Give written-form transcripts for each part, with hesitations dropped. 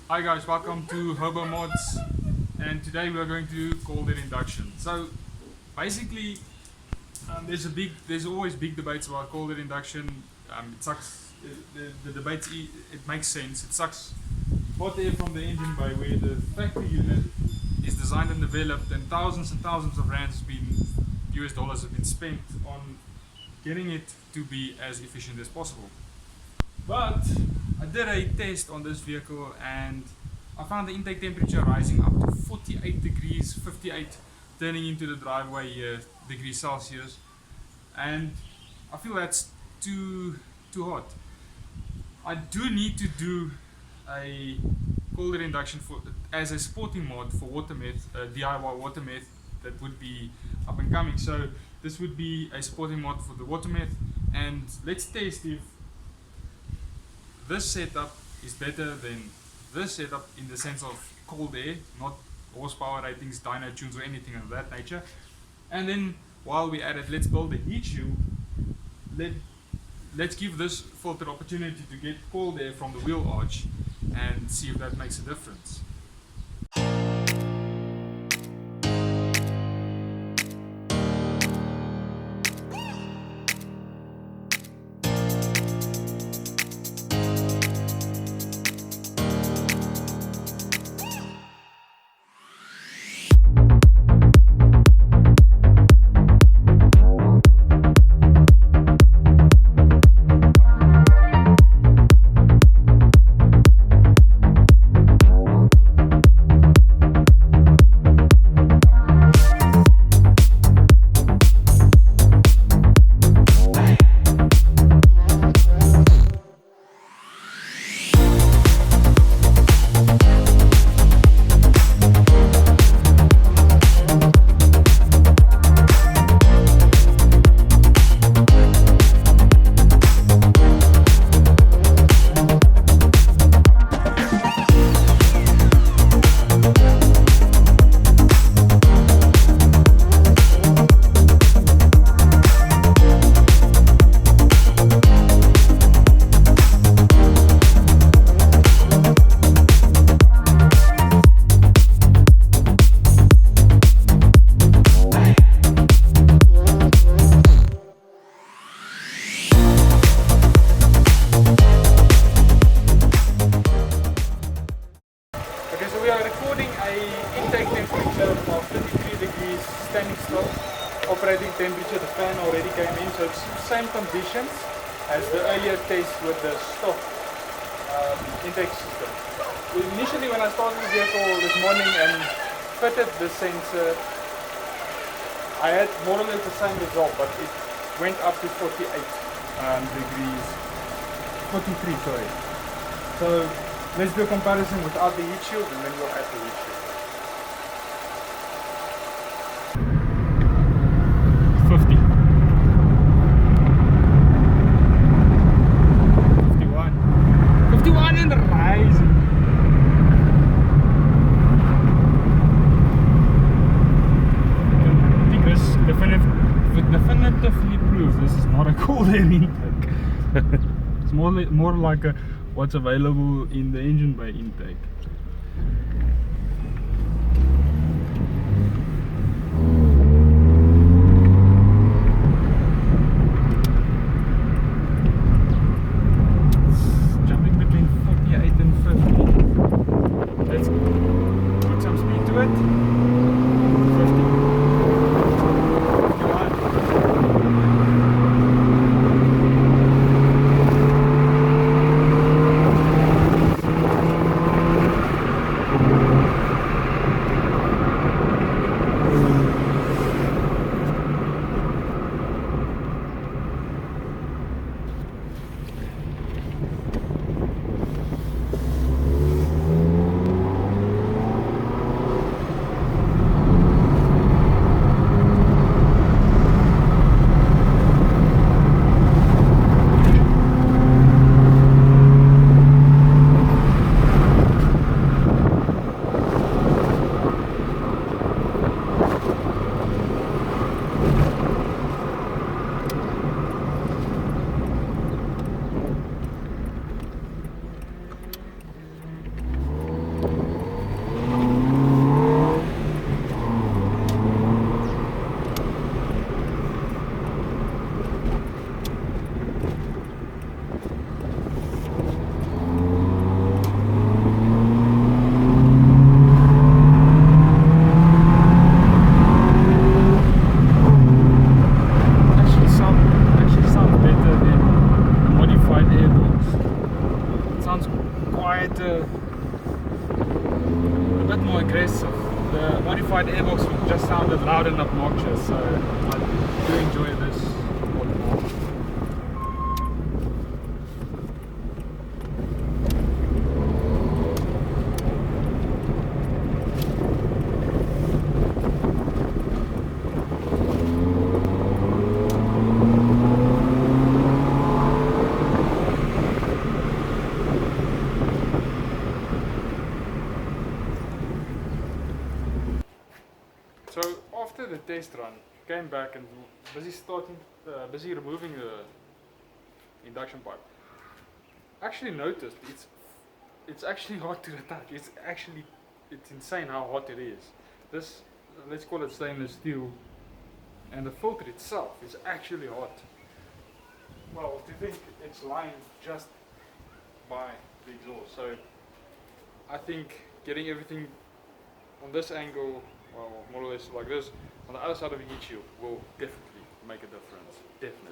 Hi guys, welcome to HoBo Mods, and today we are going to do cold air induction. So basically, there's always big debates about cold air induction. It sucks. The debate it makes sense. It sucks hot air from the engine bay where the factory unit is designed and developed, and thousands of rands have been US dollars have been spent on getting it to be as efficient as possible. But I did a test on this vehicle and I found the intake temperature rising up to 48 degrees, 58 turning into the driveway degrees Celsius, and I feel that's too hot. I do need to do a cold air induction as a sporting mod for WaterMeth, DIY WaterMeth that would be up and coming. So this would be a sporting mod for the WaterMeth, and let's test if this setup is better than this setup in the sense of cold air, not horsepower ratings, dyno tunes or anything of that nature. And then while we're at it, let's build a heat shield. Let's give this filter opportunity to get cold air from the wheel arch and see if that makes a difference. Okay, so we are recording a intake temperature of 33 degrees standing still. Operating temperature, the fan already came in, so it's the same conditions as the earlier test with the stock intake system. Initially when I started the vehicle this morning and fitted the sensor, I had more or less the same result, but it went up to 48 degrees, 43 sorry. So let's do a comparison without the heat shield and then we'll add the heat shield. 50. 51. 51 and rising. I think this definitively proves this is not a cold air intake. It's more like a what's available in the engine bay intake. It's jumping between 48 and 50. Let's put some speed to it. 50. loud and obnoxious, so I do enjoy this a lot more. So after the test run, came back and busy removing the induction pipe. Actually noticed it's actually hot to the touch. It's insane how hot it is. This, let's call it stainless steel, and the filter itself is actually hot. Well, to think it's lying just by the exhaust. So I think getting everything on this angle, well, more or less like this, on the other side of the heat shield will definitely make a difference. Definitely.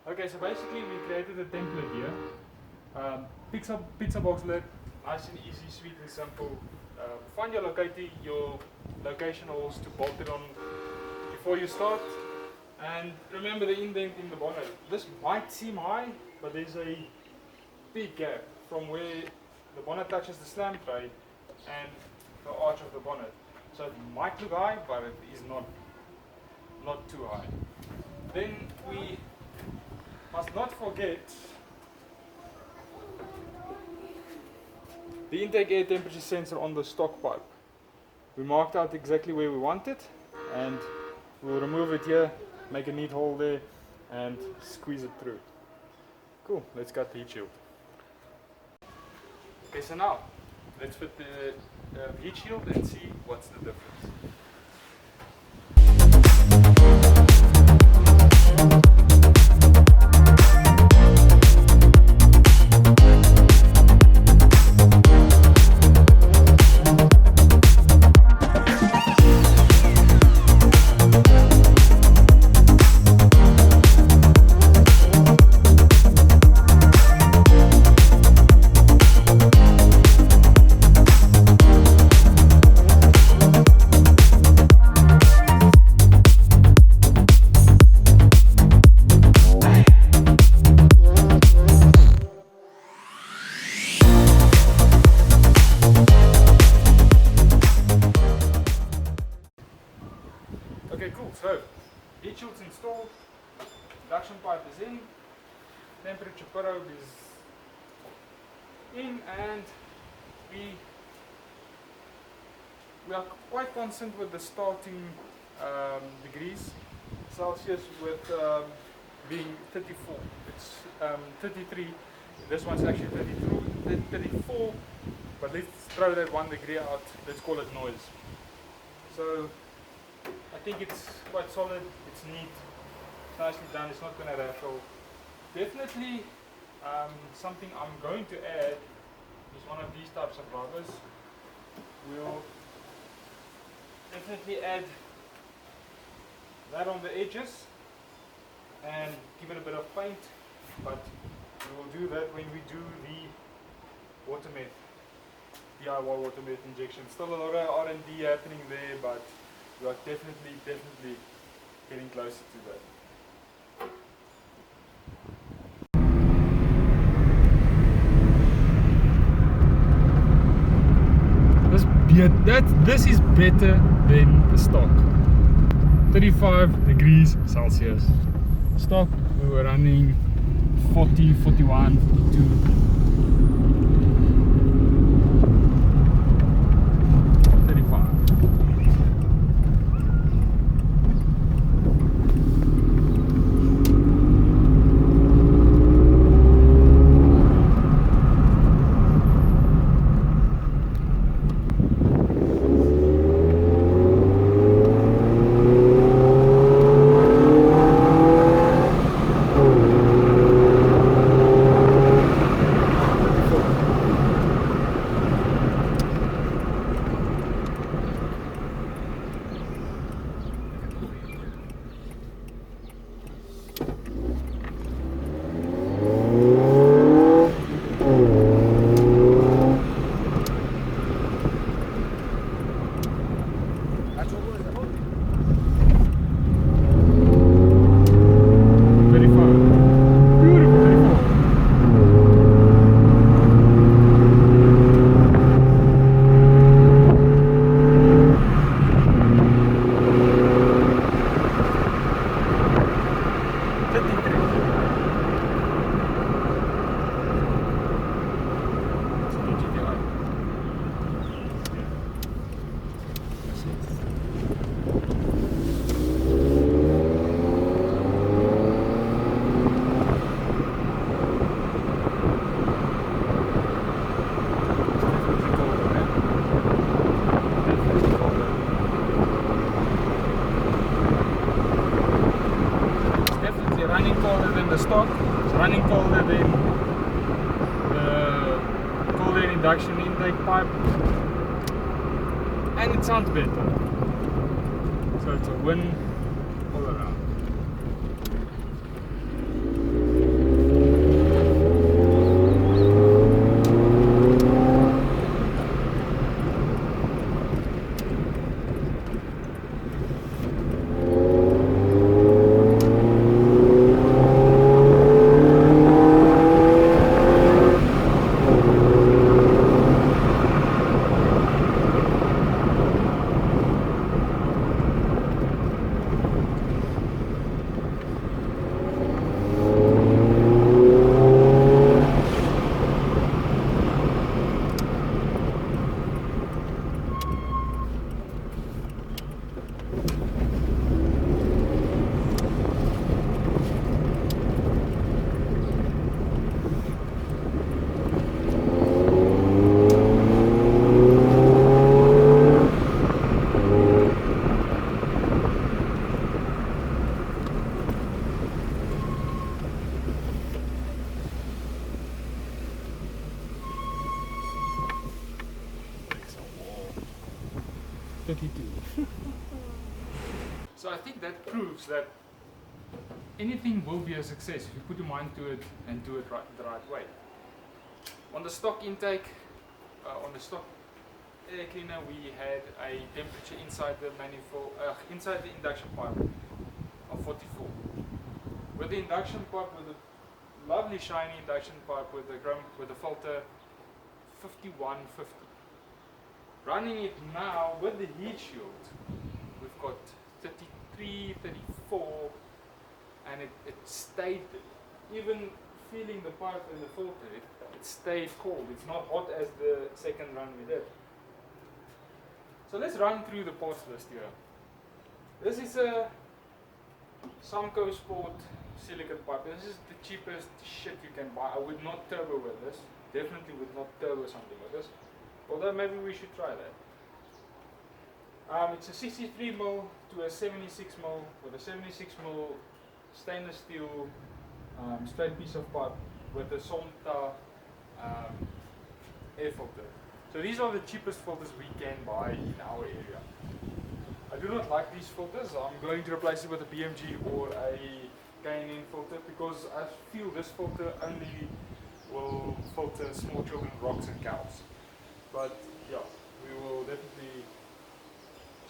Okay, so basically we created a template here. Pizza box lid, nice and easy, sweet and simple. Find your location holes to bolt it on before you start. And remember the indent in the bonnet. This might seem high, but there's a big gap from where the bonnet touches the slam tray and the arch of the bonnet. So it might look high, but it is not too high. Then we must not forget the intake air temperature sensor on the stock pipe. We marked out exactly where we want it, and we'll remove it here, make a neat hole there, and squeeze it through. Cool, let's cut the heat shield. Okay, so now let's fit the heat shield and see what's the difference. Okay, cool. So, heat shield's installed, induction pipe is in, temperature probe is in, and we are quite constant with the starting degrees Celsius with being 34. It's 33. This one's actually 34, but let's throw that 1 degree out. Let's call it noise. So I think it's quite solid, it's neat, it's nicely done, it's not going to rattle. Definitely something I'm going to add is one of these types of rubbers. We'll definitely add that on the edges and give it a bit of paint, but we will do that when we do the water meth. DIY water method injection. Still a lot of R&D happening there, but we are definitely getting closer to that. This is better than the stock. 35 degrees Celsius. Stock we were running 40, 41, 42. 35. Running colder than the stock, it's running colder than the colder induction intake pipe, and it sounds better. So it's a win all around. So I think that proves that anything will be a success if you put your mind to it and do it the right way. On the stock intake, on the stock air cleaner, we had a temperature inside the manifold, inside the induction pipe of 44. With the induction pipe, with the lovely shiny induction pipe with the filter, 5150. Running it now with the heat shield, we've got 33, 34, and it stayed, even feeling the pipe and the filter, it stayed cold. It's not hot as the second run we did. So let's run through the parts list here. This is a Samco Sport silicone pipe. This is the cheapest shit you can buy. I would not turbo with this. Definitely would not turbo something with this. Although maybe we should try that. It's a 63mm to a 76mm with a 76mm stainless steel straight piece of pipe with a Sonta air filter. So these are the cheapest filters we can buy in our area. I do not like these filters. I'm going to replace it with a BMG or a K&N filter because I feel this filter only will filter small children, rocks and cows. but yeah, we will definitely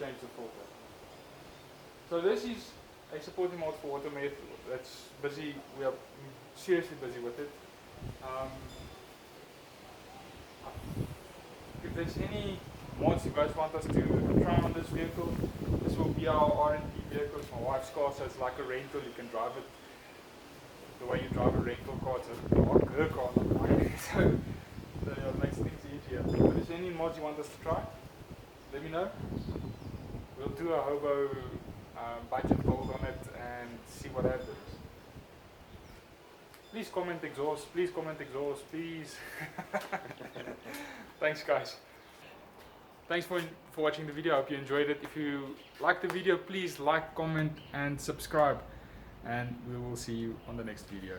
change the filter. So this is a supporting mod for AutoMeth that's busy. We are seriously busy with it. If there's any mods you guys want us to try on this vehicle, this will be our R&D vehicle. It's my wife's car, so it's like a rental. You can drive it the way you drive a rental car. It's her car, not mine. So yeah, it makes things easier. But if there's any mods you want us to try, let me know. We'll do a HoBo budget build on it and see what happens. Please comment exhaust, please comment exhaust, please. Thanks guys. Thanks for watching the video. I hope you enjoyed it. If you liked the video, please like, comment and subscribe. And we will see you on the next video.